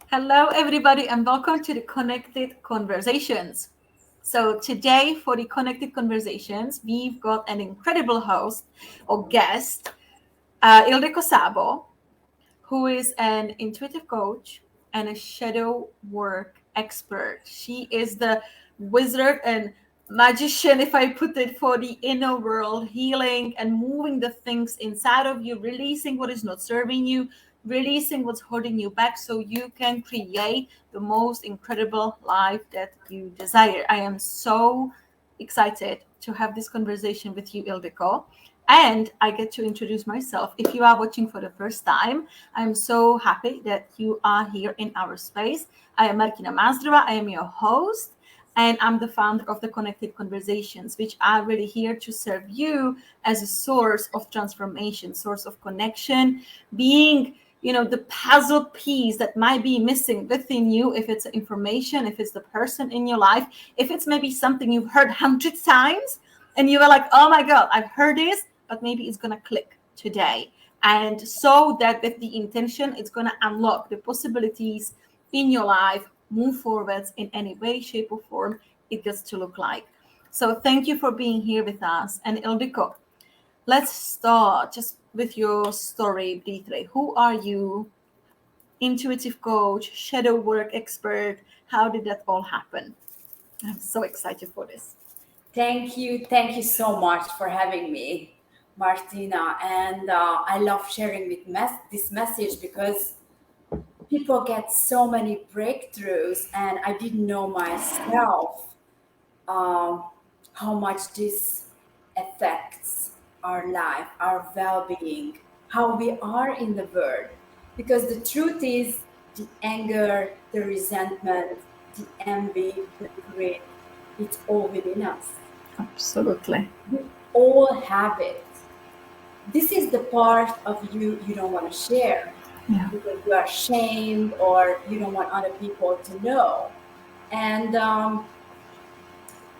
Hello, everybody, and welcome to the Connected Conversations. So, today for the Connected Conversations, we've got an incredible host or guest, Ildiko Szabo, who is an intuitive coach and a shadow work expert. She is the wizard and magician, if I put it, for the inner world, healing and moving the things inside of you, releasing what is not serving you, releasing what's holding you back so you can create the most incredible life that you desire. I am so excited to have this conversation with you, Ildiko. And I get to introduce myself. If you are watching for the first time, I'm so happy that you are here in our space. I am Markina Mazdrova. I am your host, and I'm the founder of the Connected Conversations, which are really here to serve you as a source of transformation, source of connection, being the puzzle piece that might be missing within you, if it's information, if it's the person in your life, if it's maybe something you've heard 100 times and you were like, oh my God, I've heard this, but maybe it's going to click today. And so that with the intention, it's going to unlock the possibilities in your life, move forwards in any way, shape, or form it gets to look like. So thank you for being here with us. And Ildiko, let's start just with your story briefly. Who are you? Intuitive coach, shadow work expert. How did that all happen? I'm so excited for this. Thank you so much for having me, Martina. And I love sharing this message because people get so many breakthroughs, and I didn't know myself um, how much this affects our life, our well-being, how we are in the world. Because the truth is, the anger, the resentment, the envy, the greed, it's all within us. Absolutely. We all have it. This is the part of you don't want to share Yeah. because you are ashamed or you don't want other people to know. And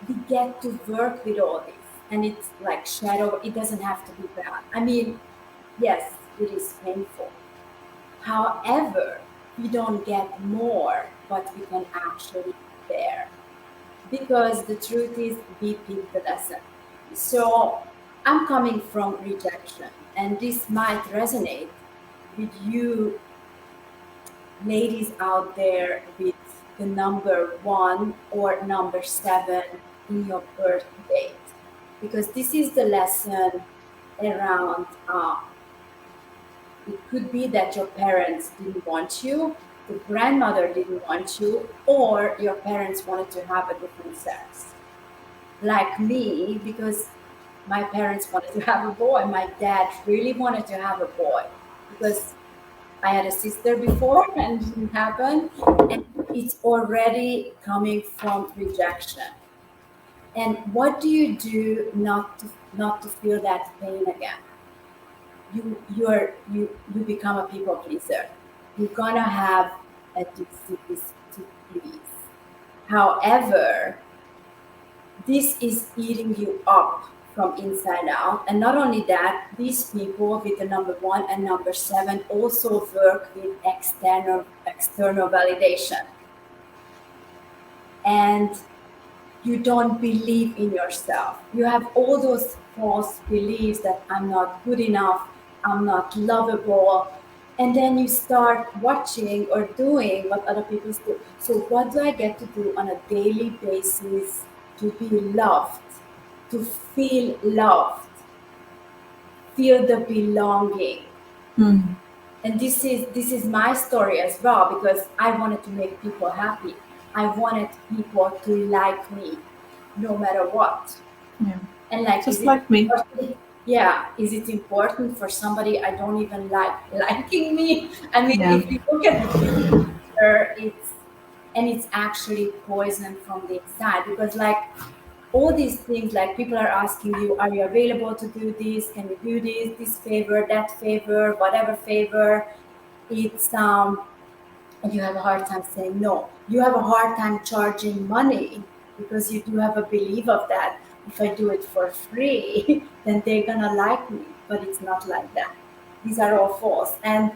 we get to work with all this. And it's like shadow, it doesn't have to be bad. I mean, yes, it is painful. However, we don't get more what we can actually bear. Because the truth is, we pick the lesson. So I'm coming from rejection, and this might resonate with you ladies out there with the number 1 or number 7 in your birth date, because this is the lesson around. It could be that your parents didn't want you, the grandmother didn't want you, or your parents wanted to have a different sex. Like me, because my parents wanted to have a boy. My dad really wanted to have a boy because I had a sister before and it didn't happen. And it's already coming from rejection. And what do you do not to feel that pain again? You become a people pleaser. You're gonna have a disease to please. However, this is eating you up from inside out. And not only that, these people with the number 1 and number 7 also work with external validation. And you don't believe in yourself. You have all those false beliefs that I'm not good enough, I'm not lovable. And then you start watching or doing what other people do. So, what do I get to do on a daily basis to be loved, to feel loved, feel the belonging? And this is my story as well, because I wanted to make people happy. I wanted people to like me no matter what. Yeah. And like, Just like me. Yeah, is it important for somebody I don't even like liking me? I mean, Yeah. if you look at the picture, it's actually poison from the inside, because like all these things, like people are asking you, are you available to do this? Can you do this favor, that favor, whatever favor? It's and you have a hard time saying no. You have a hard time charging money because you do have a belief of that. If I do it for free, then they're gonna like me. But it's not like that. These are all false. And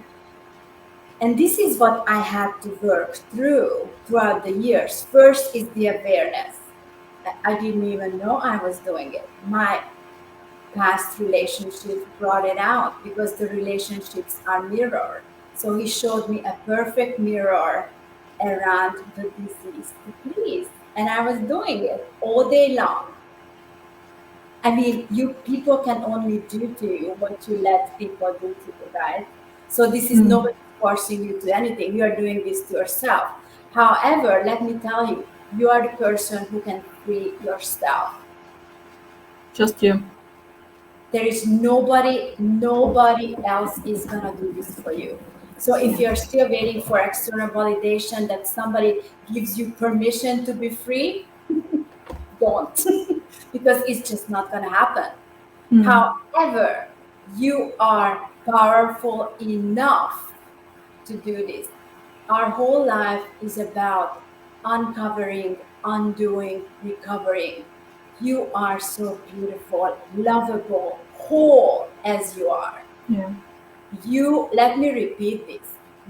And this is what I had to work throughout the years. First is the awareness. I didn't even know I was doing it. My past relationships brought it out because the relationships are mirror. So he showed me a perfect mirror around the disease to please. And I was doing it all day long. I mean, you people can only do to you what you let people do to you, right? So this is Mm. nobody forcing you to anything. You are doing this to yourself. However, let me tell you, you are the person who can free yourself. Just you. There is nobody else is gonna do this for you. So if you're still waiting for external validation that somebody gives you permission to be free, don't, because it's just not gonna happen. Mm. However, you are powerful enough to do this. Our whole life is about uncovering, undoing, recovering. You are so beautiful, lovable, whole as you are. Yeah. You, let me repeat this.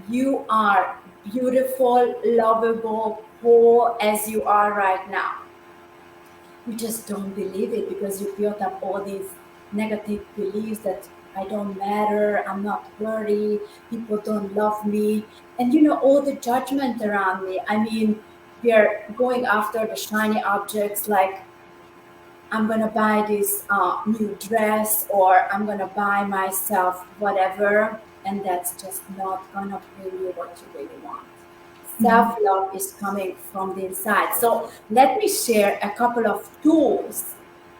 You are beautiful, lovable, whole as you are right now. You just don't believe it because you built up all these negative beliefs that I don't matter, I'm not worthy, people don't love me, and all the judgment around me. I mean, we are going after the shiny objects like I'm gonna buy this new dress or I'm gonna buy myself whatever, and that's just not gonna bring you what you really want. Self love is coming from the inside. So, let me share a couple of tools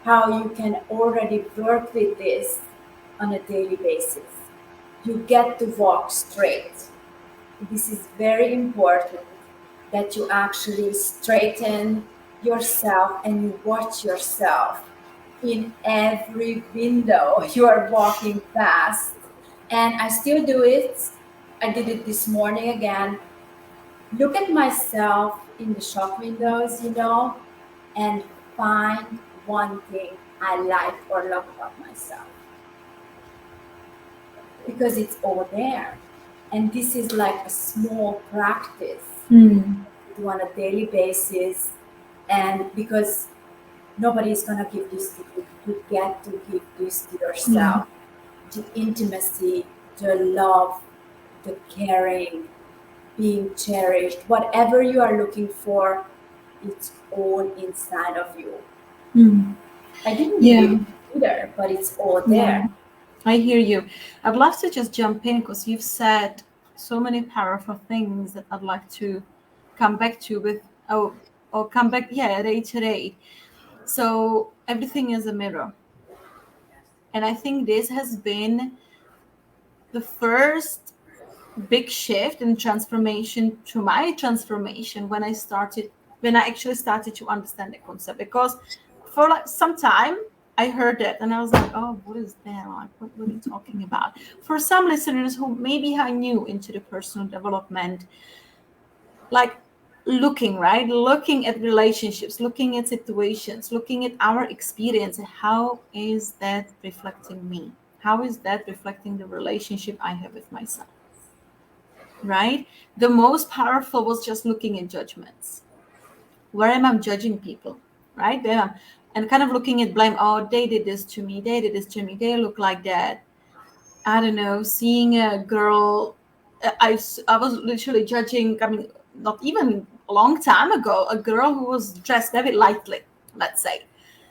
how you can already work with this on a daily basis. You get to walk straight. This is very important that you actually straighten yourself and you watch yourself in every window you are walking past. And I still do it. I did it this morning again. Look at myself in the shop windows, and find one thing I like or love about myself because it's all there. And this is like a small practice Mm. do on a daily basis. And because nobody is going to give this to you, you get to give this to Yeah. yourself. The intimacy, the love, the caring, being cherished, whatever you are looking for, it's all inside of you. Mm. I didn't give Yeah. it either, but it's all Yeah. there. I hear you. I'd love to just jump in because you've said so many powerful things that I'd like to come back to with, oh, or come back, yeah, reiterate. So everything is a mirror. And I think this has been the first big shift and transformation to my transformation when I actually started to understand the concept. Because for like some time I heard it and I was like, oh, what is that? Like, what are you talking about? For some listeners who maybe are new into the personal development, like looking at relationships, looking at situations, looking at our experience, how is that reflecting me? How is that reflecting the relationship I have with myself? Right? The most powerful was just looking at judgments. Where am I judging people? Right? And kind of looking at blame. Oh, they did this to me. They did this to me. They look like that. I don't know. Seeing a girl, I was literally judging. I mean, not even a long time ago, a girl who was dressed very lightly, let's say.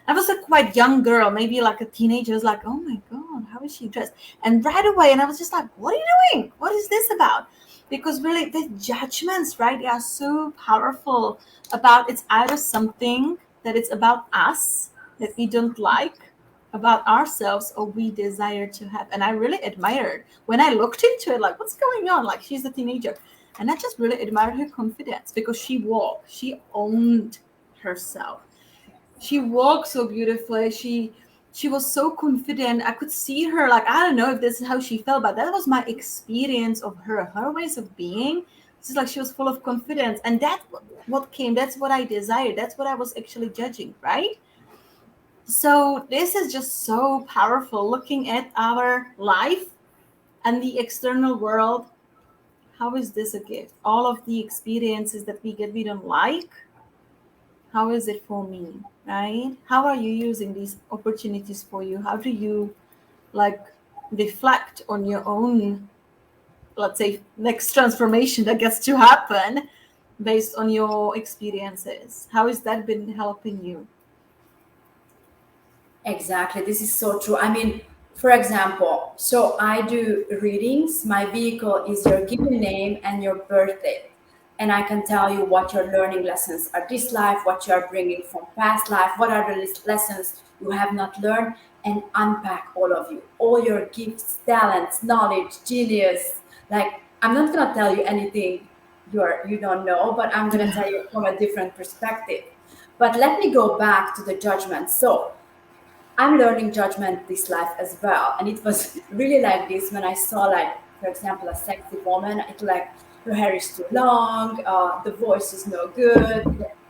I was a quite young girl, maybe like a teenager. I was like, oh my God, how is she dressed? And right away, and I was just like, what are you doing? What is this about? Because really, the judgments, right, they are so powerful about it's either something that it's about us that we don't like about ourselves or we desire to have. And I really admired when I looked into it, like, what's going on? Like, she's a teenager. And I just really admired her confidence because she owned herself. She walked so beautifully. She was so confident. I could see her, like, I don't know if this is how she felt, but that was my experience of her ways of being. It's just like she was full of confidence. And that's what came, that's what I desired. That's what I was actually judging, right? So this is just so powerful looking at our life and the external world. how is this a gift? All of the experiences that we get, we don't like. How is it for me, right? How are you using these opportunities for you? How do you like reflect on your own, let's say, next transformation that gets to happen based on your experiences? How has that been helping you? Exactly. This is so true. I mean, for example, so I do readings. My vehicle is your given name and your birth date. And I can tell you what your learning lessons are this life, what you are bringing from past life, what are the lessons you have not learned, and unpack all of you, all your gifts, talents, knowledge, genius. Like, I'm not going to tell you anything you don't know, but I'm going to tell you from a different perspective. But let me go back to the judgment. So, I'm learning judgment this life as well. And it was really like this when I saw, like, for example, a sexy woman, it like her hair is too long, the voice is no good.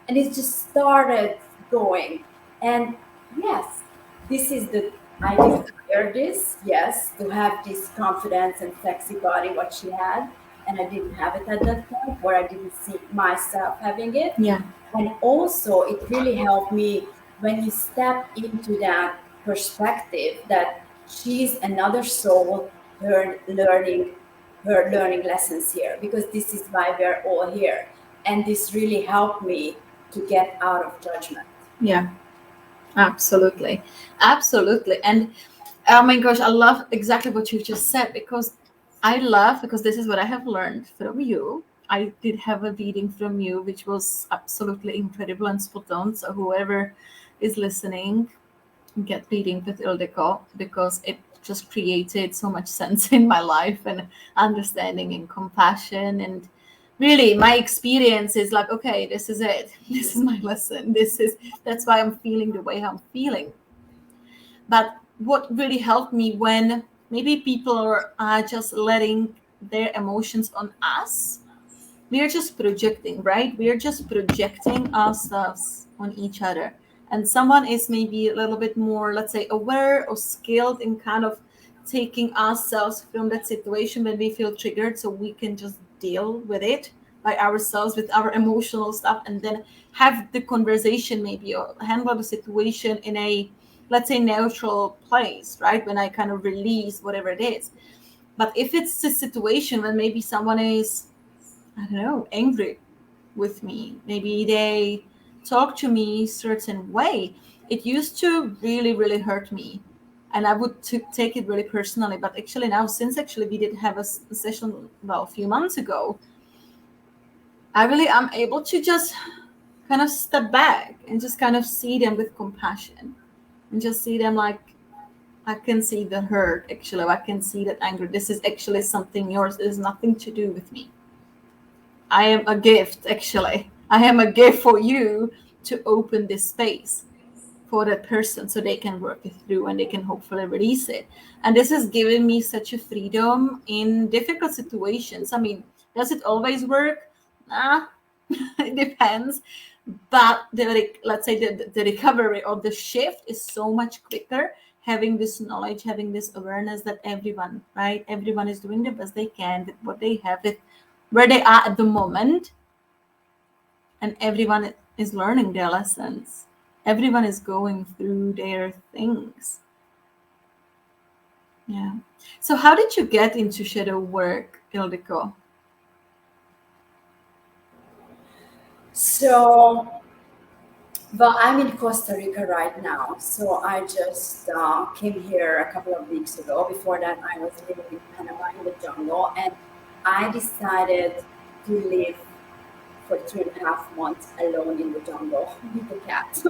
And it just started going. And yes, this is the, I desire this, yes, to have this confidence and sexy body, what she had. And I didn't have it at that point, where I didn't see myself having it. Yeah. And also, it really helped me when you step into that perspective that she's another soul learning her learning lessons here, because this is why we're all here. And this really helped me to get out of judgment. Yeah, absolutely. Absolutely. And oh my gosh, I love exactly what you just said, because I love, because this is what I have learned from you. I did have a reading from you, which was absolutely incredible and spot on. So whoever is listening, get reading with Ildiko, because it just created so much sense in my life, and understanding and compassion. And really my experience is like, okay, this is it. This is my lesson. That's why I'm feeling the way I'm feeling. But what really helped me, when maybe people are just letting their emotions on us, we are just projecting, right? We are just projecting ourselves on each other. And someone is maybe a little bit more, let's say, aware or skilled in kind of taking ourselves from that situation when we feel triggered, so we can just deal with it by ourselves with our emotional stuff, and then have the conversation maybe, or handle the situation in a, let's say, neutral place, right? When I kind of release whatever it is. But if it's a situation when maybe someone is, I don't know, angry with me, maybe they talk to me a certain way, it used to really, really hurt me. And I would take it really personally. But actually now, since actually we did have a session, well, a few months ago, I really am able to just kind of step back and just kind of see them with compassion, and just see them like, I can see the hurt, actually. I can see that anger. This is actually something yours. It has nothing to do with me. I am a gift, actually. I am a gift for you to open this space for that person, so they can work it through and they can hopefully release it. And this has given me such a freedom in difficult situations. I mean, does it always work? Nah, it depends. But let's say the recovery or the shift is so much quicker, having this knowledge, having this awareness that everyone, right? Everyone is doing the best they can with what they have, with where they are at the moment, and everyone is learning their lessons. Everyone is going through their things. Yeah. So how did you get into shadow work, Ildiko? So, well, I'm in Costa Rica right now. So I just came here a couple of weeks ago. Before that, I was living in Panama in the jungle. And I decided to live for 2.5 months alone in the jungle with a cat.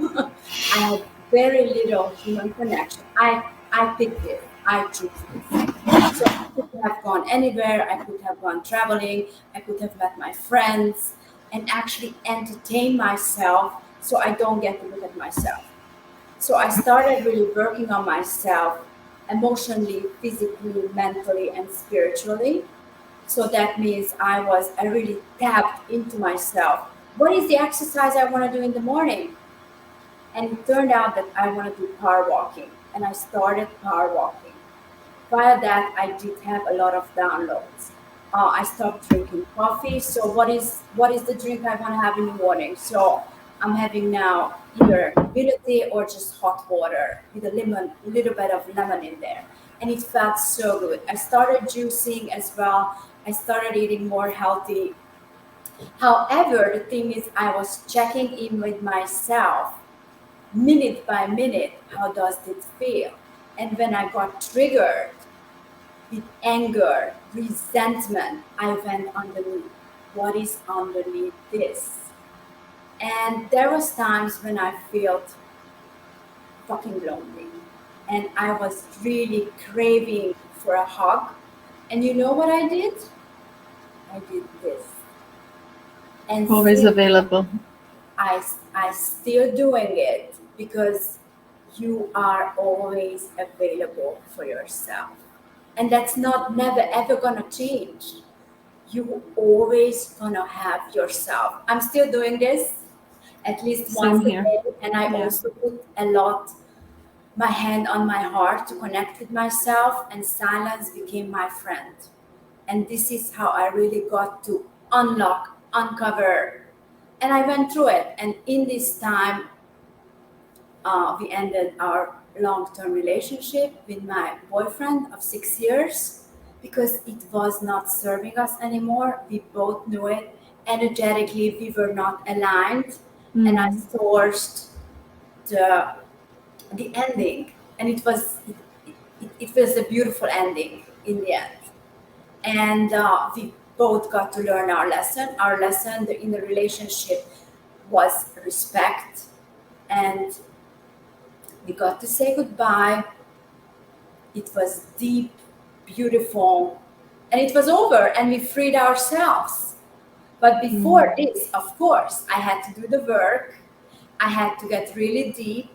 I had very little human connection. I picked it. I choose this. So I could have gone anywhere. I could have gone traveling. I could have met my friends and actually entertain myself, so I don't get to look at myself. So I started really working on myself emotionally, physically, mentally, and spiritually. So that means I really tapped into myself. What is the exercise I want to do in the morning? And it turned out that I want to do power walking. And I started power walking. Via that, I did have a lot of downloads. I stopped drinking coffee. So what is the drink I want to have in the morning? So I'm having now either green tea or just hot water with a little bit of lemon in there, and it felt so good. I started juicing as well. I started eating more healthy. However, the thing is, I was checking in with myself minute by minute. How does it feel? And when I got triggered with anger, resentment, I went underneath. What is underneath this? And there was times when I felt fucking lonely. And I was really craving for a hug. And you know what I did? I did this. And Always since available. I, I still doing it because you are always available for yourself. And that's not never ever gonna change. You always gonna have yourself. I'm still doing this at least once Same a here. day, and I Yeah. also put a lot my hand on my heart to connect with myself, and silence became my friend. And this is how I really got to unlock, uncover, and I went through it. And in this time, we ended our long-term relationship with my boyfriend of 6 years because it was not serving us anymore. We both knew it. Energetically, we were not aligned, and I Mm. sourced the the ending, and it was a beautiful ending in the end. And we both got to learn our lesson. Our lesson in the relationship was respect, and we got to say goodbye. It was deep, beautiful, and it was over, and we freed ourselves. But before Mm. this, of course, I had to do the work. I had to get really deep,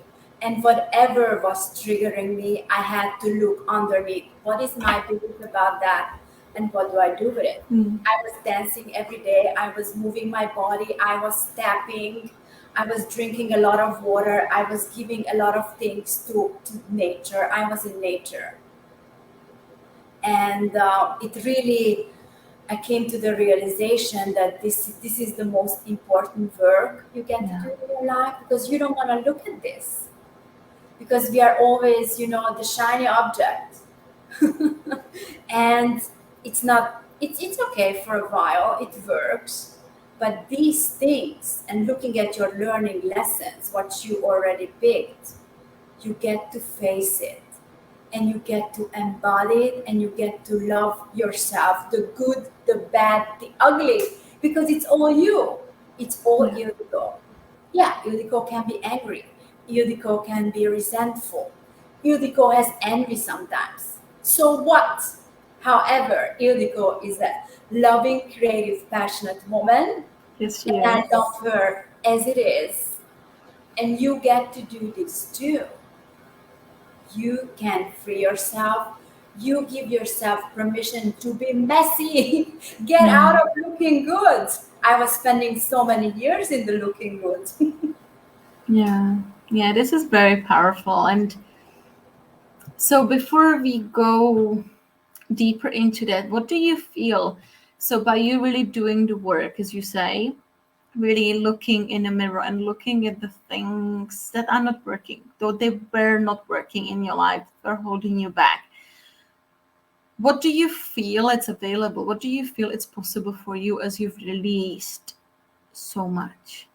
and whatever was triggering me, I had to look underneath. What is my belief about that, and what do I do with it? Mm. I was dancing every day. I was moving my body. I was tapping. I was drinking a lot of water. I was giving a lot of things to nature. I was in nature. And it really, I came to the realization that this is the most important work you get to Yeah. do in your life, because you don't want to look at this, because we are always, the shiny object. And it's not, it's okay for a while, it works. But these things, and looking at your learning lessons, what you already picked, you get to face it, and you get to embody it, and you get to love yourself, the good, the bad, the ugly, because it's all you. It's all Yeah. Ildiko. Yeah, Ildiko can be angry. Ildiko can be resentful. Ildiko has envy sometimes. So what? However, Ildiko is a loving, creative, passionate woman, Yes, she and I is. love her as it is. And you get to do this too. You can free yourself. You give yourself permission to be messy. Get out Mm. of looking good. I was spending so many years in the looking good. Yeah. Yeah, this is very powerful. And so before we go deeper into that, what do you feel? So by you really doing the work, as you say, really looking in the mirror and looking at the things that are not working, though they were not working in your life, they're holding you back. What do you feel it's available? What do you feel it's possible for you as you've released so much?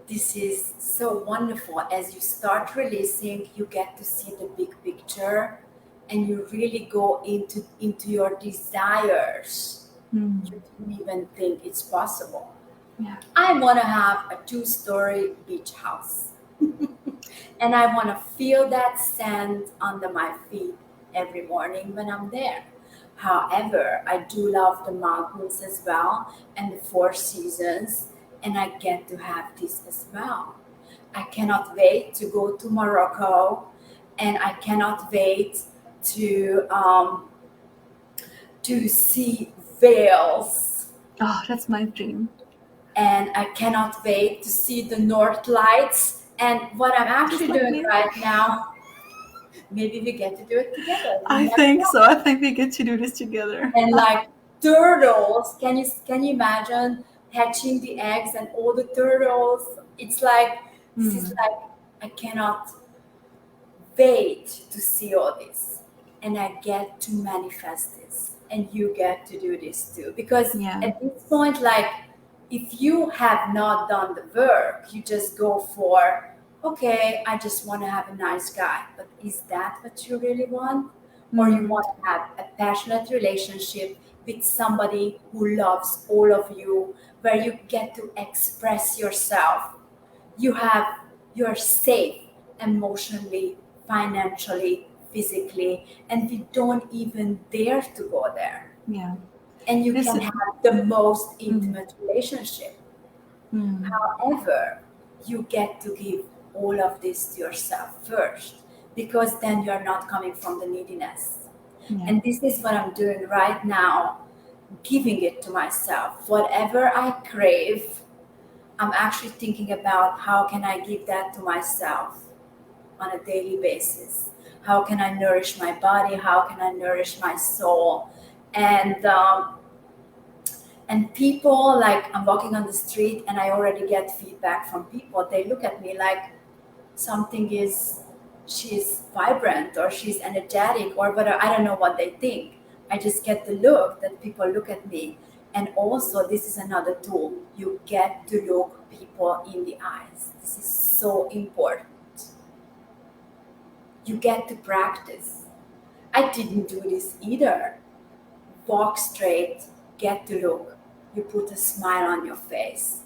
This is so wonderful. As you start releasing, you get to see the big picture, and you really go into your desires. Mm. You didn't even think it's possible. Yeah. I want to have a 2-story beach house. And I want to feel that sand under my feet every morning when I'm there. However, I do love the mountains as well, and the four seasons, and I get to have this as well. I cannot wait to go to Morocco, and I cannot wait to see whales, Oh, that's my dream. and I cannot wait to see the North Lights. And what I'm Just actually like doing me. right now, maybe we get to do it together. You I never think know. so. I think we get to do this together. And like turtles, can you imagine hatching the eggs and all the turtles? It's like this is like I cannot wait to see all this, and I get to manifest this, and you get to do this too. Because Yeah. at this point, like if you have not done the work, you just go for, okay, I just want to have a nice guy. But is that what you really want? Or you want to have a passionate relationship with somebody who loves all of you, where you get to express yourself, you're safe emotionally, financially, physically, and we don't even dare to go there. Yeah. And you This can is, have the most intimate relationship. mm, However, you get to give all of this to yourself first, because then you're not coming from the neediness. yeah. And this is what I'm doing right now, giving it to myself. Whatever I crave, I'm actually thinking about how can I give that to myself on a daily basis. How can I nourish my body? How can I nourish my soul? And and people, like I'm walking on the street and I already get feedback from people. They look at me like something is she's vibrant or she's energetic or whatever. I don't know what they think. I just get the look that people look at me. And also, this is another tool. You get to look people in the eyes. This is so important. You get to practice. I didn't do this either. Walk straight, get to look. You put a smile on your face.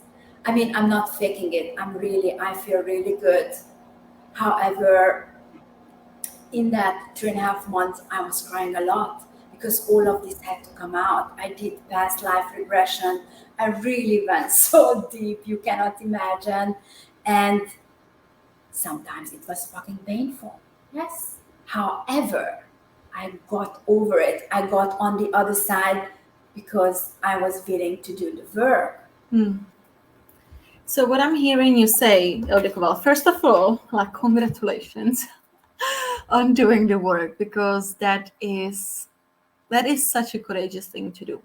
I mean, I'm not faking it. I feel really good. However, in that 3.5 months, I was crying a lot because all of this had to come out. I did past life regression. I really went so deep, you cannot imagine. And sometimes it was fucking painful. Yes. However, I got over it. I got on the other side because I was willing to do the work. So what I'm hearing you say, Ildiko, well, first of all, like congratulations on doing the work, because that is such a courageous thing to do.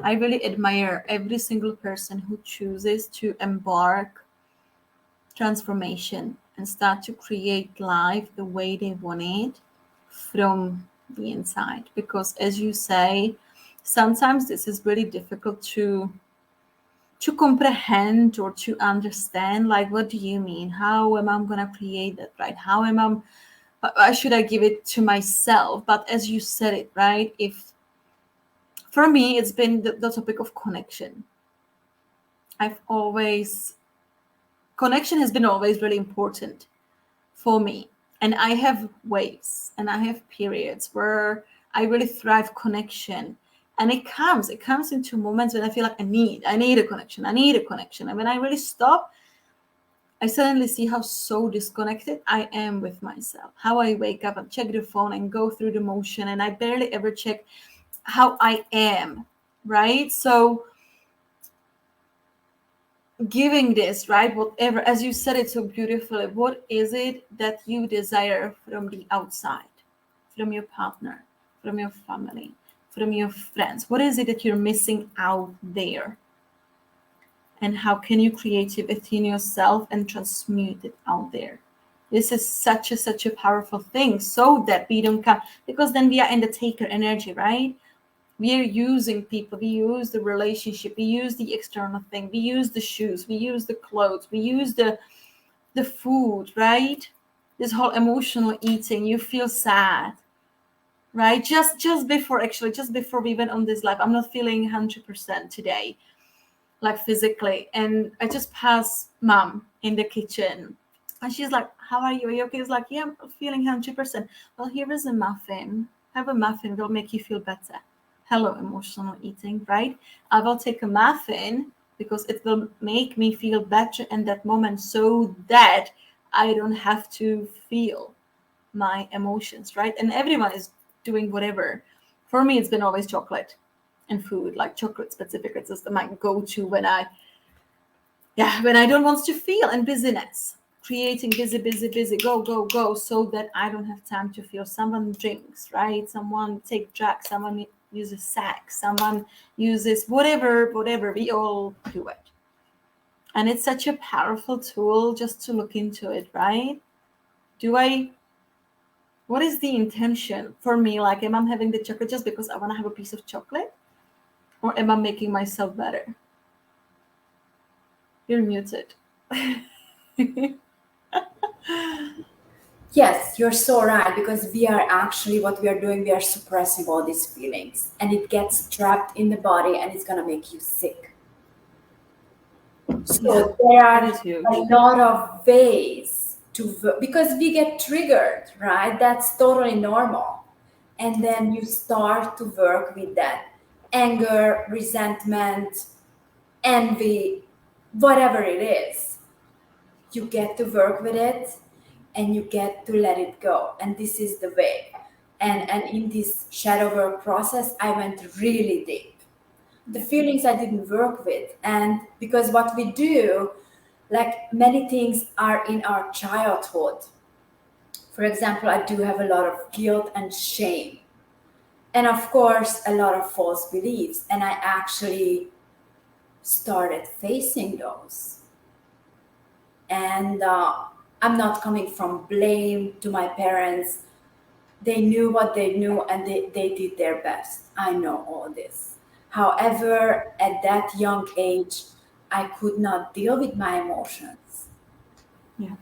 I really admire every single person who chooses to embark transformation and start to create life the way they want it from the inside. Because as you say, sometimes this is really difficult to comprehend or to understand. Like, what do you mean? How am I going to create that, right? Why should I give it to myself? But as you said it, right, if for me it's been the topic of connection. Connection has been always really important for me. And I have waves and I have periods where I really thrive connection. And it comes into moments when I feel like I need a connection. And when I really stop, I suddenly see how so disconnected I am with myself. How I wake up and check the phone and go through the motion, and I barely ever check how I am, right? So giving this, right, whatever, as you said it so beautifully, what is it that you desire from the outside, from your partner, from your family, from your friends? What is it that you're missing out there? And how can you create it within yourself and transmute it out there? This is such a powerful thing, so that we don't come, because then we are in the taker energy, right? We are using people, we use the relationship, we use the external thing, we use the shoes, we use the clothes, we use the food, right? This whole emotional eating, you feel sad, right? Just before we went on this live, I'm not feeling 100% today, like physically, and I just passed mom in the kitchen, and she's like, how are you? Are you okay? It's like, yeah, I'm feeling 100%. Well, here is a muffin. Have a muffin, it'll make you feel better. Hello, emotional eating, right? I will take a muffin because it will make me feel better in that moment, so that I don't have to feel my emotions, right? And everyone is doing whatever. For me, it's been always chocolate and food, like chocolate specific. It's just my go-to when I don't want to feel, and busyness. creating busy, go, so that I don't have time to feel. Someone drinks, right? Someone take drugs, someone uses sex, someone uses whatever, we all do it. And it's such a powerful tool just to look into it, right? What is the intention for me? Like, am I having the chocolate just because I want to have a piece of chocolate? Or am I making myself better? You're muted. Yes, you're so right, because we are actually, what we are doing, we are suppressing all these feelings, and it gets trapped in the body and it's going to make you sick. So there that are is huge. a lot of ways to, because we get triggered, right? That's totally normal. And then you start to work with that anger, resentment, envy, whatever it is. You get to work with it and you get to let it go. And this is the way. And in this shadow work process, I went really deep. The feelings I didn't work with. And because what we do, like many things are in our childhood. For example, I do have a lot of guilt and shame. And of course, a lot of false beliefs. And I actually started facing those. And I'm not coming from blame to my parents. They knew what they knew and they did their best. I know all this. However, at that young age, I could not deal with my emotions. Yeah.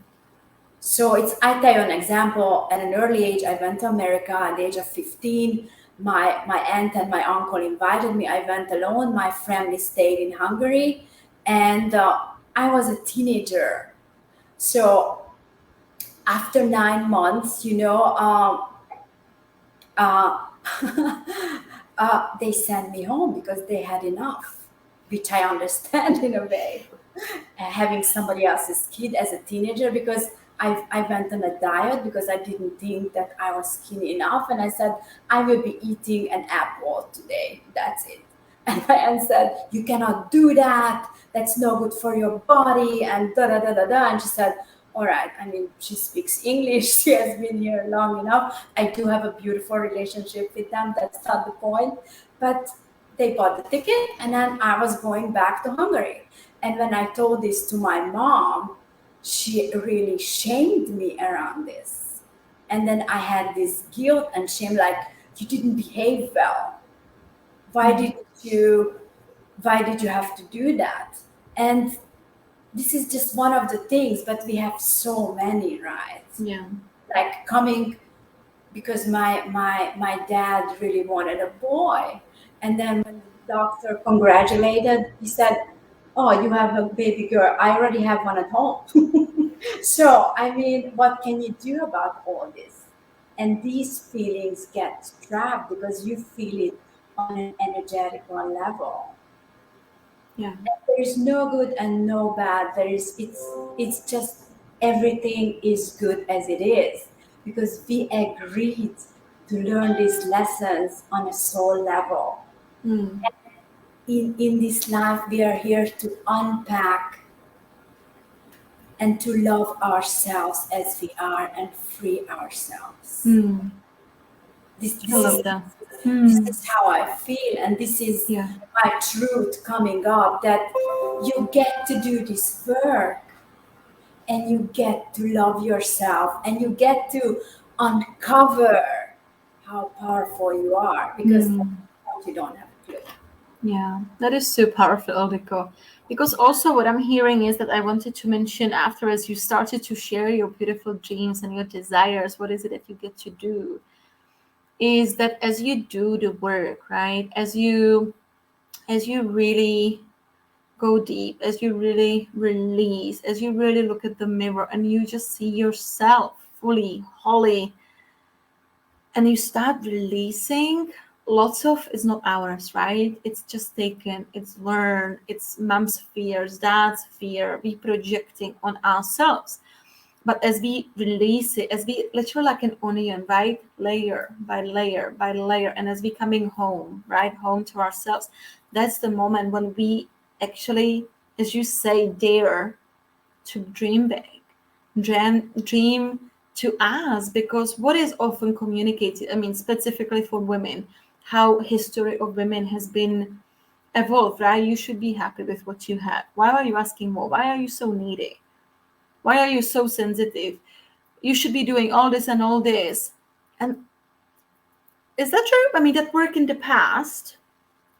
So I tell you an example. At an early age, I went to America at the age of 15. My aunt and my uncle invited me. I went alone. My family stayed in Hungary. And I was a teenager. So after 9 months, uh, they sent me home because they had enough, which I understand in a way. Having somebody else's kid as a teenager, because I went on a diet because I didn't think that I was skinny enough. And I said, I will be eating an apple today. That's it. And my aunt said, you cannot do that. That's no good for your body. And da da da da da. And she said, all right. I mean, she speaks English. She has been here long enough. I do have a beautiful relationship with them. That's not the point. But they bought the ticket, and then I was going back to Hungary. And when I told this to my mom, she really shamed me around this. And then I had this guilt and shame, like, you didn't behave well. Why did you have to do that? And this is just one of the things, but we have so many, right? Yeah. Like coming, because my dad really wanted a boy. And then when the doctor congratulated, he said, oh, you have a baby girl. I already have one at home. So, I mean, what can you do about all this? And these feelings get trapped because you feel it on an energetical level. Yeah. There is no good and no bad. It's just everything is good as it is, because we agreed to learn these lessons on a soul level. Mm. In this life, we are here to unpack and to love ourselves as we are and free ourselves. Mm. This, I this is love that. this Mm. is how I feel, and this is Yeah. my truth coming up, that you get to do this work and you get to love yourself and you get to uncover how powerful you are, because Mm. you don't have a clue. Yeah, that is so powerful, Ildiko. Because also what I'm hearing is that I wanted to mention after, as you started to share your beautiful dreams and your desires, what is it that you get to do? Is that as you do the work, right? As you really go deep, as you really release, as you really look at the mirror and you just see yourself fully, wholly, and you start releasing lots of, it's not ours, right? It's just taken, it's learned, it's mom's fears, dad's fear, we projecting on ourselves. But as we release it, as we literally like an onion, right? Layer by layer by layer, and as we coming home, right? Home to ourselves, that's the moment when we actually, as you say, dare to dream big, dream to us, because what is often communicated, I mean, specifically for women, how history of women has been evolved, right? You should be happy with what you have. Why are you asking more? Why are you so needy? Why are you so sensitive? You should be doing all this and all this. And is that true? I mean, that worked in the past,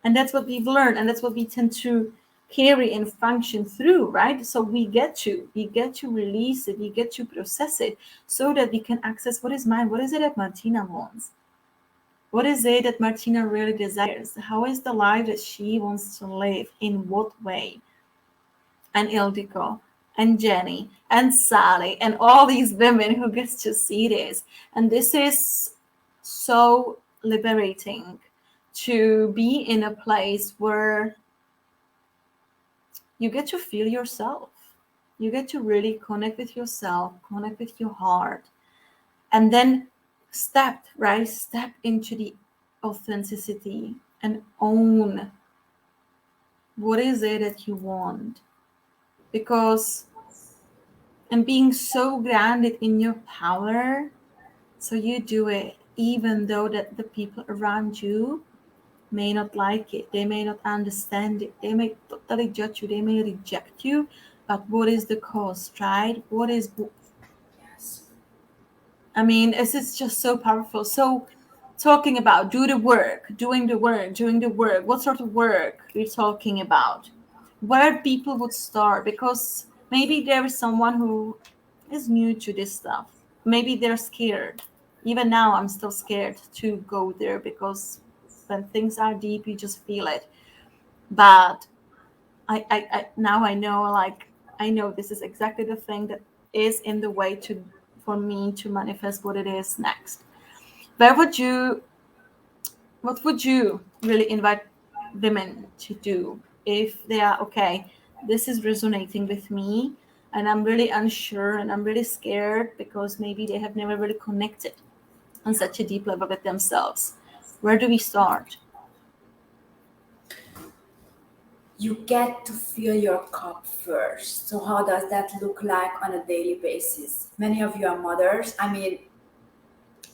and that's what we've learned, and that's what we tend to carry and function through, right? So we get to release it, we get to process it, so that we can access what is mine. What is it that Martina wants? What is it that Martina really desires? How is the life that she wants to live? In what way? And Ildiko and Jenny and Sally and all these women who gets to see this. And this is so liberating, to be in a place where you get to feel yourself. You get to really connect with yourself, connect with your heart, and then step into the authenticity and own what is it that you want. Because, and being so grounded in your power, so you do it even though that the people around you may not like it, they may not understand it, they may totally judge you, they may reject you, but what is the cost, right? What is, Yes. I mean, this is just so powerful. So talking about doing the work, what sort of work we're talking about, where people would start, because maybe there is someone who is new to this stuff. Maybe they're scared. Even now, I'm still scared to go there, because when things are deep, you just feel it. But I now I know, like, I know this is exactly the thing that is in the way to, for me to manifest what it is next. Where would you, what would you really invite women to do if they are okay? This is resonating with me, and I'm really unsure and I'm really scared, because maybe they have never really connected on such a deep level with themselves. Where do we start? You get to fill your cup first. So, how does that look like on a daily basis? Many of you are mothers. I mean,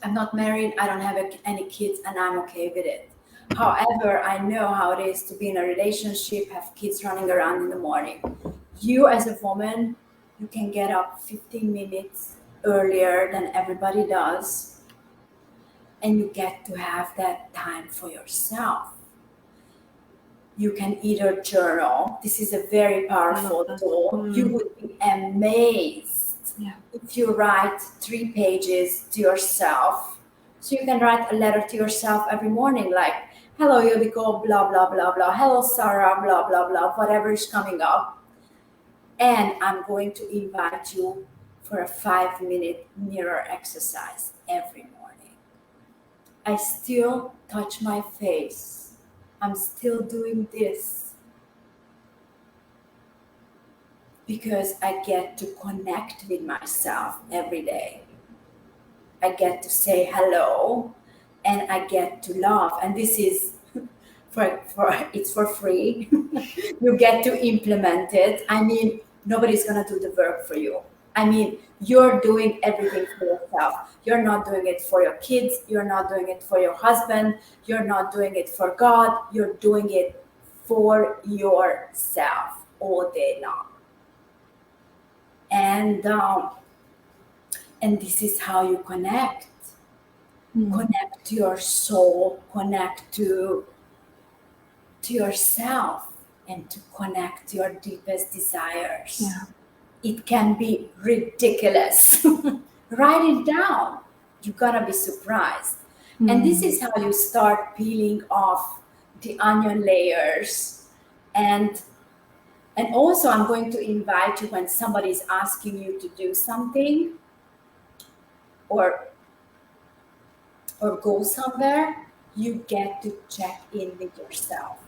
I'm not married, I don't have any kids, and I'm okay with it. However, I know how it is to be in a relationship, have kids running around in the morning. You, as a woman, you can get up 15 minutes earlier than everybody does, and you get to have that time for yourself. You can either journal. This is a very powerful tool. You would be amazed if you write 3 pages to yourself. So you can write a letter to yourself every morning, like, hello, Ildiko, blah, blah, blah, blah. Hello, Sarah, blah, blah, blah, whatever is coming up. And I'm going to invite you for a 5-minute mirror exercise every morning. I still touch my face. I'm still doing this because I get to connect with myself every day. I get to say hello and I get to laugh. And this is for it's for free. You get to implement it. I mean, nobody's gonna do the work for you. I mean, you're doing everything for yourself. You're not doing it for your kids. You're not doing it for your husband. You're not doing it for God. You're doing it for yourself all day long. And this is how you connect. Connect to your soul. Connect to yourself, and to connect to your deepest desires. Yeah. It can be ridiculous. Write it down. You're gonna be surprised. And this is how you start peeling off the onion layers. And also, I'm going to invite you, when somebody is asking you to do something or go somewhere, you get to check in with yourself.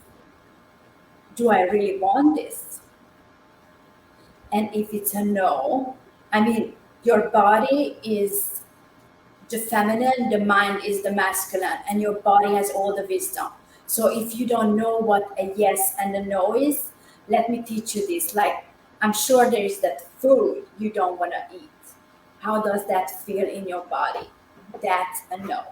Do I really want this? And if it's a no, I mean, your body is the feminine, the mind is the masculine, and your body has all the wisdom. So if you don't know what a yes and a no is, let me teach you this. Like, I'm sure there is that food you don't want to eat. How does that feel in your body? That's a no.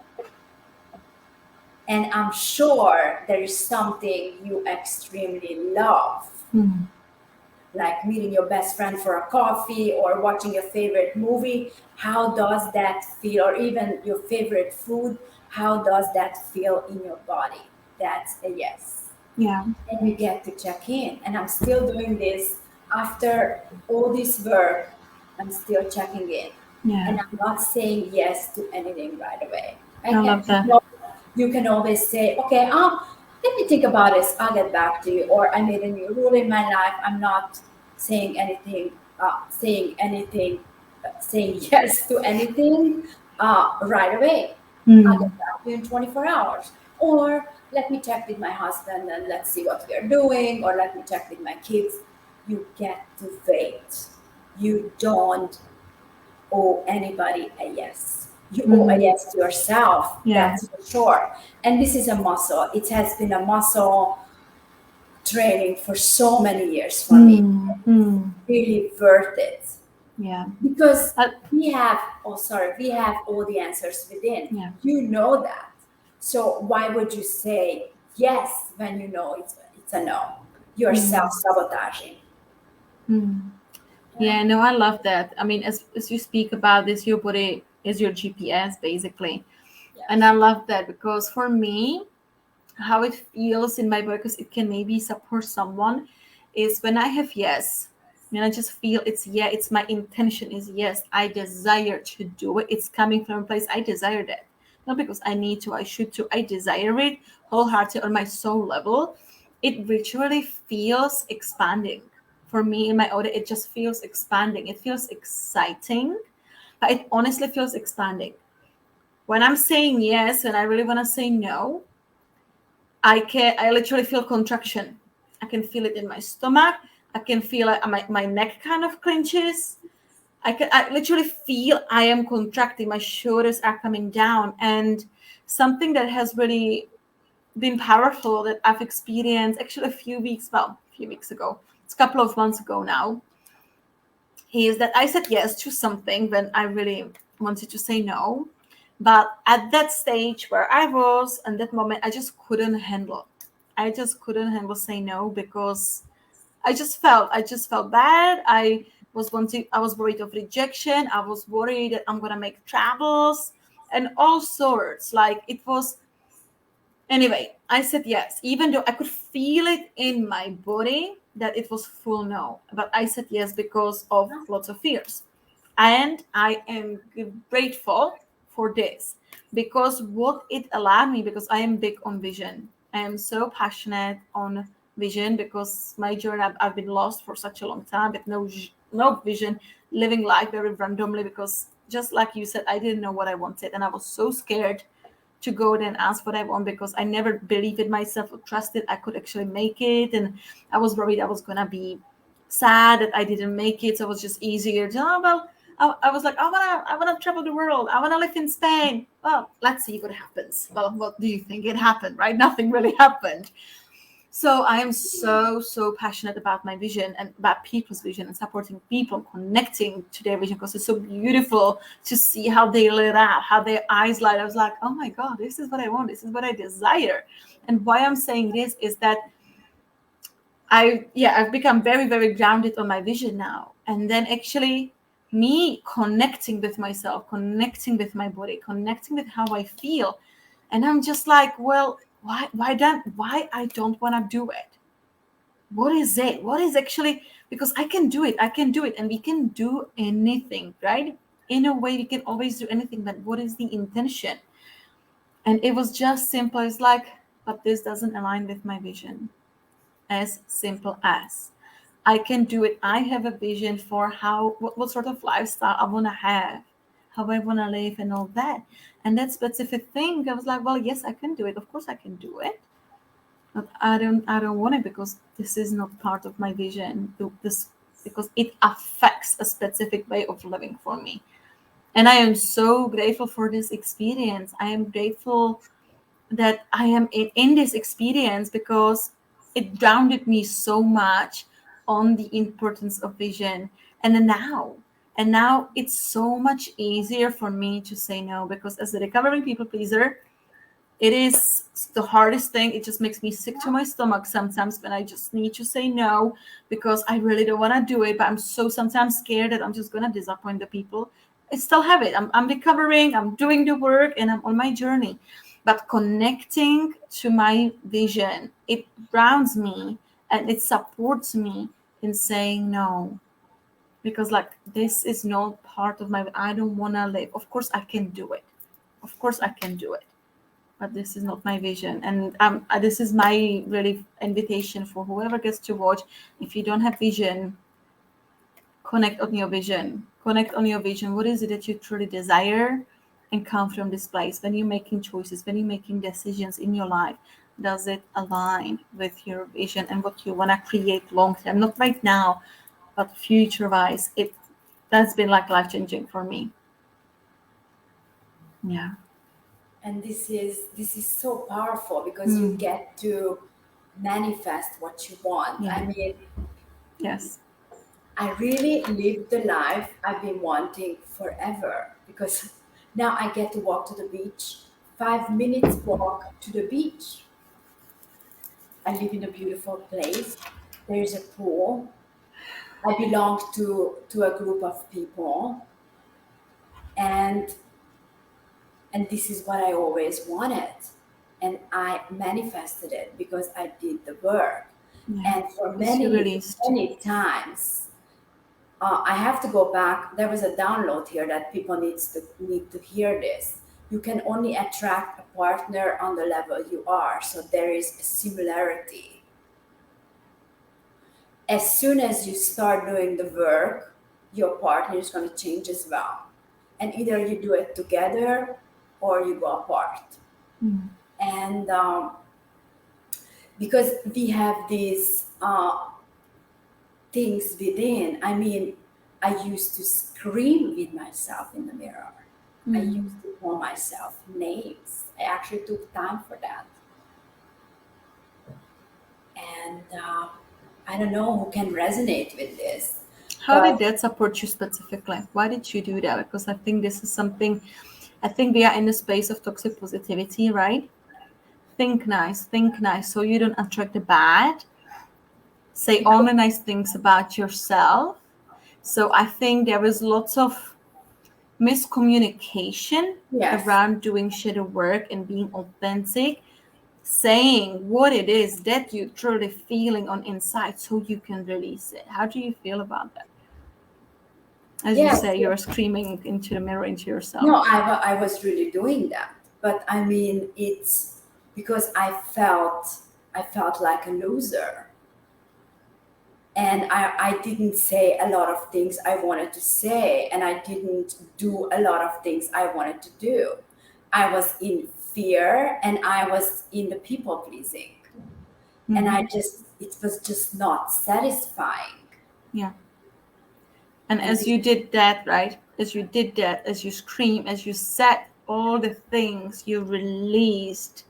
And I'm sure there is something you extremely love, like meeting your best friend for a coffee or watching your favorite movie. How does that feel? Or even your favorite food, how does that feel in your body? That's a yes. Yeah. And we get to check in. And I'm still doing this after all this work. I'm still checking in. Yeah. And I'm not saying yes to anything right away. I love that. You can always say, okay, let me think about this. I'll get back to you. Or I made a new rule in my life. I'm not saying anything, saying yes to anything right away. I'll get back to you in 24 hours. Or let me check with my husband and let's see what we are doing. Or let me check with my kids. You get to wait. You don't owe anybody a yes. You owe a yes to yourself. Yeah. That's for sure. And this is a muscle. It has been a muscle training for so many years for me. Really worth it. Yeah. Because we have all the answers within. Yeah. You know that. So why would you say yes when you know it's a no? You're self-sabotaging. Yeah, no, I love that. I mean, as you speak about this, your body is your GPS basically. Yes. And I love that because for me, how it feels in my body, because it can maybe support someone, is when I have yes, and I just feel it's my intention is yes, I desire to do it. It's coming from a place I desire that. Not because I need to, I should to, I desire it wholeheartedly on my soul level. It literally feels expanding. For me in my audit, it just feels expanding. It feels exciting, but it honestly feels expanding. When I'm saying yes and I really want to say no, I literally feel contraction. I can feel it in my stomach. I can feel like my neck kind of clenches. I literally feel I am contracting. My shoulders are coming down. And something that has really been powerful that I've experienced actually a few weeks ago, it's a couple of months ago now, is that I said yes to something when I really wanted to say no. But at that stage where I was, in that moment, I just couldn't handle. I just couldn't handle saying no because I just felt bad. I was worried of rejection. I was worried that I'm gonna make travels and all sorts. Like it was. Anyway, I said yes, even though I could feel it in my body that it was full no. But I said yes because of lots of fears. And I am grateful for this because what it allowed me, because I am big on vision. I am so passionate on vision because my journey, I've been lost for such a long time with no vision, living life very randomly because just like you said, I didn't know what I wanted and I was so scared to go there and ask what I want because I never believed in myself or trusted I could actually make it. And I was worried I was going to be sad that I didn't make it. So it was just easier to, I was like, I want to travel the world. I want to live in Spain. Well, let's see what happens. Well, what do you think it happened, right? Nothing really happened. So I am so passionate about my vision and about people's vision and supporting people, connecting to their vision because it's so beautiful to see how they lit up, how their eyes light. I was like, oh my God, this is what I want. This is what I desire. And why I'm saying this is that I've become very grounded on my vision now. And then actually me connecting with myself, connecting with my body, connecting with how I feel. And I'm just like, well, why I don't want to do it? What is it? What is actually, because I can do it. And we can do anything, right? In a way, we can always do anything, but what is the intention? And it was just simple. It's like, but this doesn't align with my vision. As simple as I can do it. I have a vision for what sort of lifestyle I want to have, how I want to live and all that. And that specific thing, I was like, well, yes, I can do it. Of course I can do it. But I don't want it because this is not part of my vision. This because it affects a specific way of living for me. And I am so grateful for this experience. I am grateful that I am in this experience because it grounded me so much on the importance of vision and the now. And now it's so much easier for me to say no, because as a recovering people pleaser, it is the hardest thing. It just makes me sick to my stomach sometimes when I just need to say no, because I really don't want to do it, but I'm so sometimes scared that I'm just going to disappoint the people. I still have it. I'm recovering, I'm doing the work, and I'm on my journey. But connecting to my vision, it grounds me and it supports me in saying no. Because like, this is not part of my, I don't want to live. Of course I can do it. Of course I can do it, but this is not my vision. And this is my really invitation for whoever gets to watch. If you don't have vision, connect on your vision. Connect on your vision. What is it that you truly desire? And come from this place. When you're making choices, when you're making decisions in your life, does it align with your vision and what you want to create long term? Not right now, but future wise. That's been like life changing for me. Yeah. And this is so powerful because you get to manifest what you want. Yeah. I mean, Yes. I really live the life I've been wanting forever, because now I get to walk to the beach, 5 minutes walk to the beach. I live in a beautiful place. There's a pool. I belong to a group of people, and this is what I always wanted. And I manifested it because I did the work. Yeah. And for Because you many, released. many times, I have to go back. There was a download here that people need to hear this. You can only attract a partner on the level you are. So there is a similarity. As soon as you start doing the work, your partner is going to change as well. And either you do it together or you go apart. And because we have these things within. I mean, I used to scream with myself in the mirror. I used to call myself names. I actually took time for that. And I don't know who can resonate with this. How did But that support you specifically? Why did you do that? Because I think this is something, I think we are in the space of toxic positivity, right? Think nice, so you don't attract the bad. Say only nice things about yourself. So I think there is lots of miscommunication yes, around doing shadow work and being authentic, saying what it is that you're truly feeling on inside so you can release it. How do you feel about that? As you yes, say, yes. you're screaming into the mirror, into No, yourself. I was really doing that. But I mean, it's because I felt like a loser. And I didn't say a lot of things I wanted to say, and I didn't do a lot of things I wanted to do. I was in fear and I was in the people pleasing. And it was just not satisfying. Yeah. And And as this, you did that, right? As you did that, as you scream, as you said all the things, you released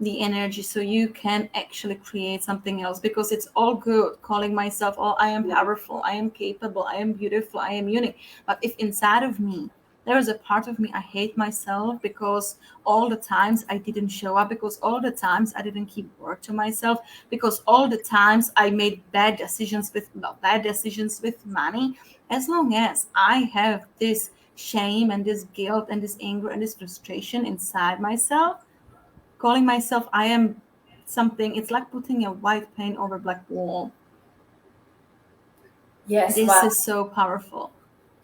the energy so you can actually create something else, because it's all good calling myself, oh, I am powerful, I am capable, I am beautiful, I am unique. But if inside of me there is a part of me I hate myself, because all the times I didn't show up, because all the times I didn't keep work to myself, because all the times I made bad decisions with money, as long as I have this shame and this guilt and this anger and this frustration inside myself, calling myself I am something, it's like putting a white paint over black wall. yes, This but is so powerful.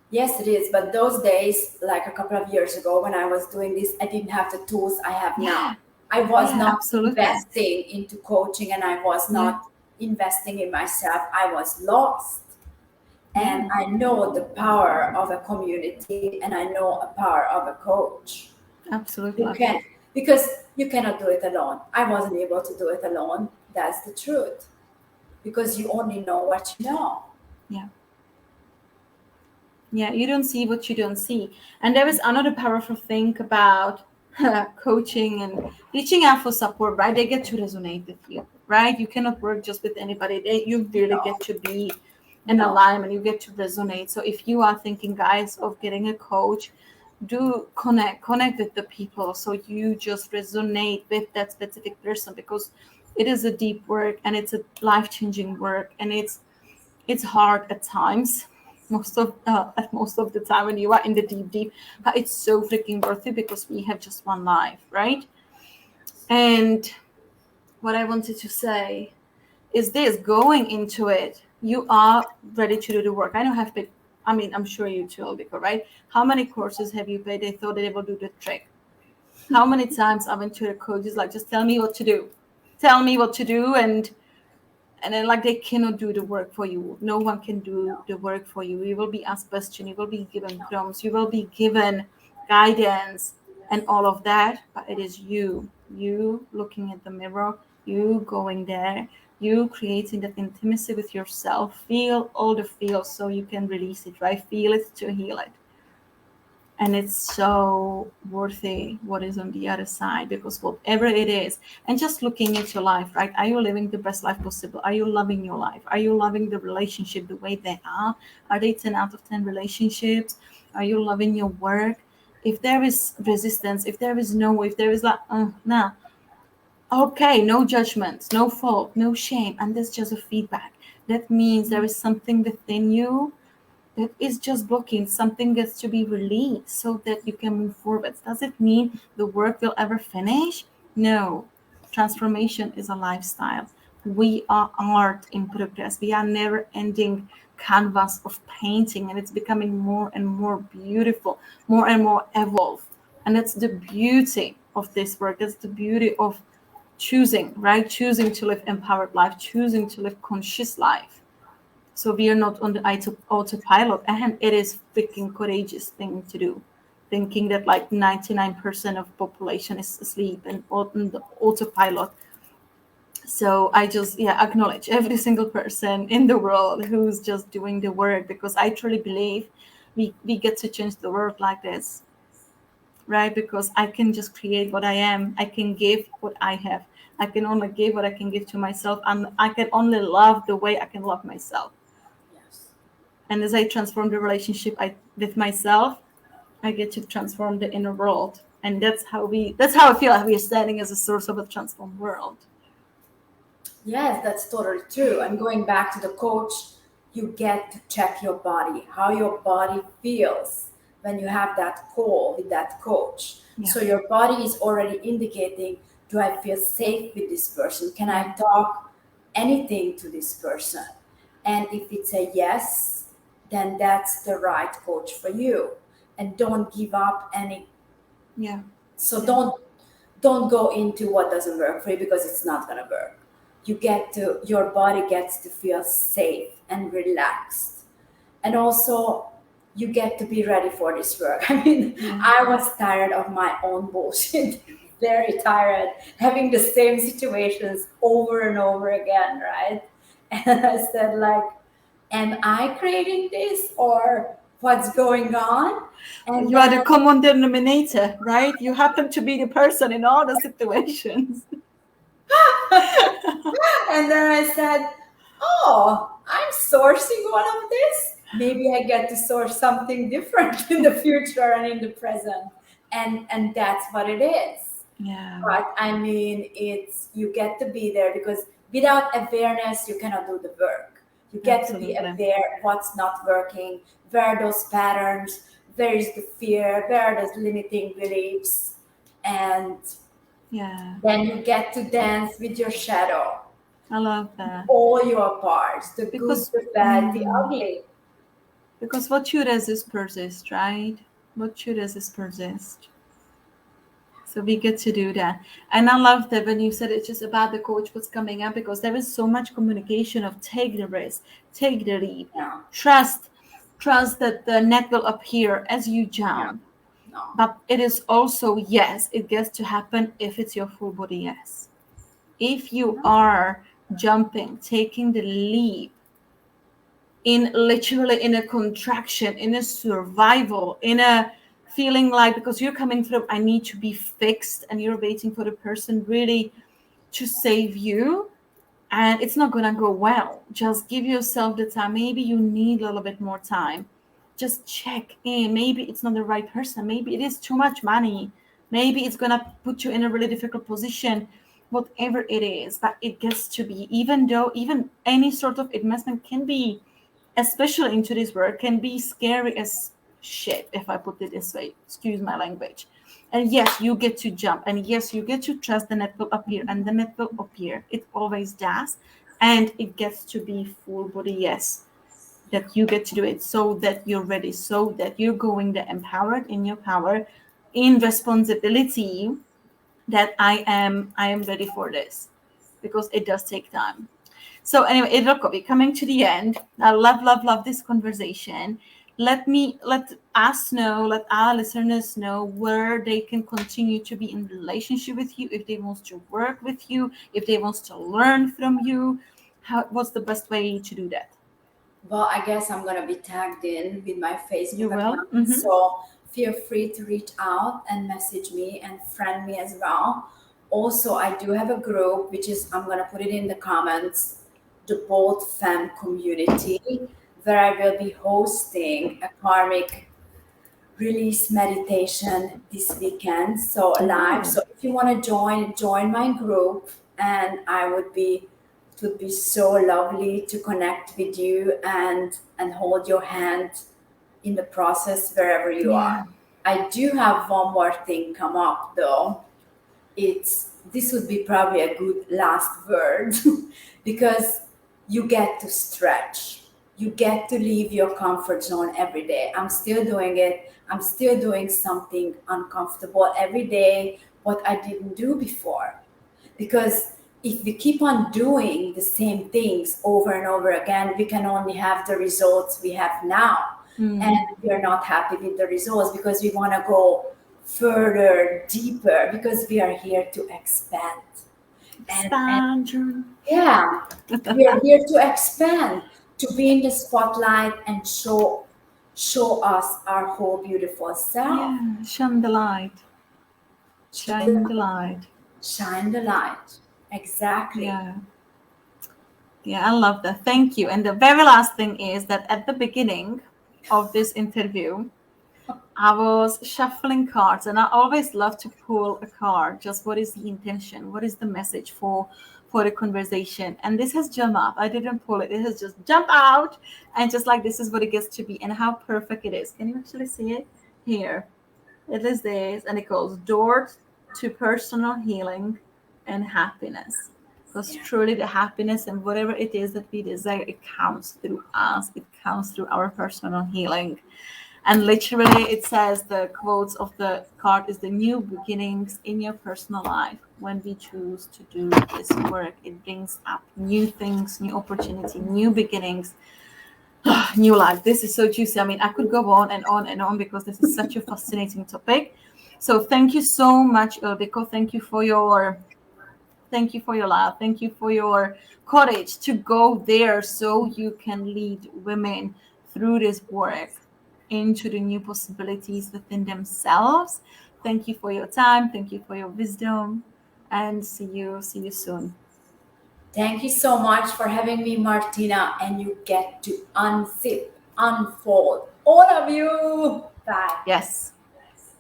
yes, it is. But those days, like a couple of years ago when I was doing this, I didn't have the tools I have now. Yeah, I was yeah, not absolutely. investing into coaching and I was Yeah, not investing in myself. I was lost. And yeah, I know the power of a community and I know a power of a coach. absolutely. You can, because you cannot do it alone. I wasn't able to do it alone. That's the truth. Because you only know what you know. Yeah, yeah, you don't see what you don't see. And there is another powerful thing about coaching and reaching out for support, right? They get to resonate with you, right? You cannot work just with anybody. You really No. get to be in No. alignment, you get to resonate. So if you are thinking, guys, of getting a coach, do connect with the people, so you just resonate with that specific person, because it is a deep work and it's a life-changing work, and it's hard at times, most of the time when you are in the deep, but it's so freaking worth it, because we have just one life, right? And what I wanted to say is this: going into it, you are ready to do the work. I don't have paid, I mean, I'm sure you too, Ildiko, right? How many courses have you paid? They thought they will do the trick. How many times I went to the coaches, like, just tell me what to do. Tell me what to do, and then, like, they cannot do the work for you. No one can do No. the work for you. You will be asked questions, you will be given prompts, you will be given guidance and all of that, but it is you looking at the mirror, you going there, you creating that intimacy with yourself. Feel all the feels so you can release it, right? Feel it to heal it. And it's so worthy what is on the other side, because whatever it is, and just looking at your life, right? Are you living the best life possible? Are you loving your life? Are you loving the relationship the way they are they 10 out of 10 relationships? Are you loving your work? If there is resistance, if there is no, if there is like, nah, okay, no judgments, no fault, no shame, and that's just a feedback. That means there is something within you that is just blocking. Something gets to be released so that you can move forward. Does it mean the work will ever finish? No. Transformation is a lifestyle. We are art in progress. We are never ending canvas of painting, and it's becoming more and more beautiful, more and more evolved. And that's the beauty of this work. That's the beauty of choosing, right? Choosing to live empowered life, choosing to live conscious life. So we are not on the autopilot, and it is freaking courageous thing to do, thinking that like 99% of population is asleep and on the autopilot. So I just, yeah, acknowledge every single person in the world who's just doing the work, because I truly believe we get to change the world like this, right? Because I can just create what I am. I can give what I have. I can only give what I can give to myself, and I can only love the way I can love myself. Yes. And as I transform the relationship with myself, I get to transform the inner world. And that's how I feel like we are standing as a source of a transformed world. Yes, that's totally true. And going back to the coach, you get to check your body, how your body feels when you have that call with that coach. Yeah. So your body is already indicating, do I feel safe with this person? Can I Yeah. talk anything to this person? And if it's a yes, then that's the right coach for you. And don't give up any. Yeah. So Yeah. don't go into what doesn't work for you, because it's not going to work. Your body gets to feel safe and relaxed, and also you get to be ready for this work. I mean, Yeah. I was tired of my own bullshit, very tired, having the same situations over and over again, right? And I said, like, am I creating this, or what's going on? And You are the then common denominator, right? You happen to be the person in all the situations. and then I said, oh, I'm sourcing all of this. Maybe I get to source something different in the future and in the present. And that's what it is. Yeah. But I mean, it's you get to be there, because without awareness, you cannot do the work. You get to be Absolutely. aware what's not working, where are those patterns, where is the fear, where are those limiting beliefs, and Yeah. then you get to dance with your shadow, I love that. all your parts, the good, Because the bad, the ugly. because what you resist persists, right? What you resist persists. So we get to do that. And I love that when you said it's just about the coach what's coming up, because there is so much communication of take the risk, take the leap, Yeah, trust, trust that the net will appear as you yeah, jump. no, But it is also, yes, it gets to happen if it's your full body, yes. If you no, are jumping, taking the leap, in literally in a contraction, in a survival, in a feeling like, because you're coming from I need to be fixed, and you're waiting for the person really to save you, and it's not gonna go well. Just give yourself the time. Maybe you need a little bit more time. Just check in. Maybe it's not the right person. Maybe it is too much money. Maybe it's gonna put you in a really difficult position. Whatever it is, but it gets to be, even though even any sort of investment can be, especially in today's world, can be scary as shit, if I put it this way. Excuse my language. And yes, you get to jump, and yes, you get to trust the net will appear, and the net will appear. It always does. And it gets to be full body yes, that you get to do it, so that you're ready, so that you're going there empowered in your power, in responsibility, that I am ready for this, because it does take time. So anyway, Ildiko, we're coming to the end. I love this conversation. Let us know, let our listeners know where they can continue to be in relationship with you, if they want to work with you, if they want to learn from you. What's the best way to do that? Well, I guess I'm gonna be tagged in with my You Facebook will? account, so feel free to reach out and message me and friend me as well. Also, I do have a group, which is, I'm gonna put it in the comments, the Bold Femme community, where I will be hosting a karmic release meditation this weekend, so live. So if you want to join my group, and it would be so lovely to connect with you and hold your hand in the process wherever you Yeah. are. I do have one more thing come up though. It's This would be probably a good last word because you get to stretch. You get to leave your comfort zone every day. I'm still doing it. I'm still doing something uncomfortable every day, what I didn't do before. Because if we keep on doing the same things over and over again, we can only have the results we have now. And we are not happy with the results because we want to go further, deeper, because we are here to expand. And Expansion. yeah, we are here to expand, to be in the spotlight and show us our whole beautiful self. Yeah. Shine the light. Shine the light. Shine the light. Exactly. Yeah. Yeah, I love that. Thank you. And the very last thing is that at the beginning of this interview, I was shuffling cards, and I always love to pull a card. Just what is the intention? What is the message for the conversation? And this has jumped up. I didn't pull it. It has just jumped out, and just like this is what it gets to be, and how perfect it is. Can you actually see it here? It is this, and it goes door to personal healing and happiness. Because Yeah. truly, the happiness and whatever it is that we desire, it counts through us. It counts through our personal healing. And literally, it says the quotes of the card is the new beginnings in your personal life. When we choose to do this work, it brings up new things, new opportunity, new beginnings, new life. This is so juicy. I mean, I could go on and on and on because this is such a fascinating topic. So thank you so much, Ildiko. Thank you for your love. Thank you for your courage to go there so you can lead women through this work into the new possibilities within themselves. Thank you for your time. Thank you for your wisdom. And see you soon. Thank you so much for having me, Martina. And you get to unzip, unfold, all of you. Bye. Yes.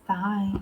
Bye.